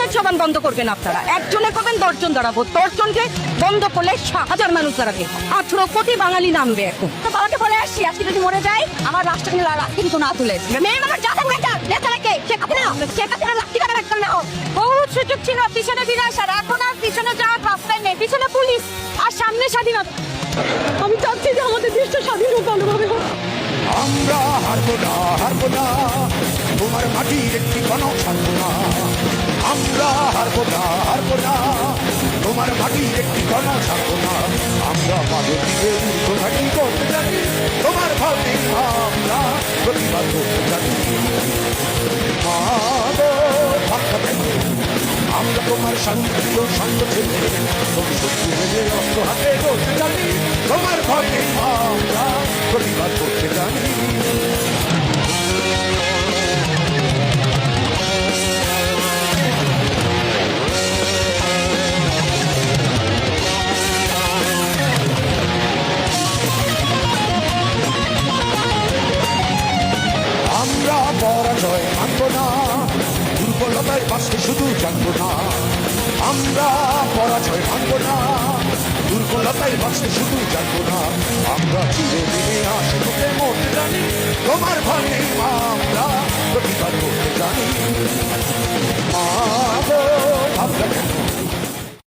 বাজে জবান বন্ধ করবেন আপনারা। একজনে করবেন 10 জন দাঁড়াবো, 10 জনকে বন্ধ করলে 1000 মানুষ দাঁড়াবে। 18 কোটি বাঙালি নামবে এখন। তো বাবাকে বলে আসছি আজকে যদি মরে যায় আমার রাষ্ট্র নিয়ে রাখতে কিন্তু না তুলে মেয়ে আমার যা থাকবে একটা নেতাকে শেখ হাসিনা লাঠি কাটা রাখতে না বহুত সুযোগ ছিল পিছনে বিরাস আর এখন আর পিছনে যাওয়ার রাস্তায় নেই, পিছনে পুলিশ আর সামনে স্বাধীনতা। আমি চাচ্ছি যে আমাদের দেশটা স্বাধীন হোক, ভালোভাবে হোক। আমরা হারবো না, হারবো না, তোমার মাটির একটি কণক ছাড়বো না। আমরা হারবো না, হারবো না, তোমার মাটির একটি কণক ছাড়বো না। আমরা মাদকের ঘাটি করতে জানি, তোমার ভাবে আমরা প্রতিবাদ করতে জানি। আমরা তোমার শান্তি ও শান্ত ছেলে, তুমি শত্রু হয়ে অস্ত্র হাতে করতে জানি, তোমার ভাবে আমরা প্রতিবাদ করতে জানি। আমরা পরাজয় মানব না, দুর্বলতায় বাঁচতে শুধু জানবো না। আমরা পরাজয় মানব না, দুর্বলতায় বাঁচতে শুধু জানবো না। আমরা চিরদিনে আশীর্বাদে মরতে জানি, তোমার ভাবে আমরা প্রতিবাদ করতে জানি।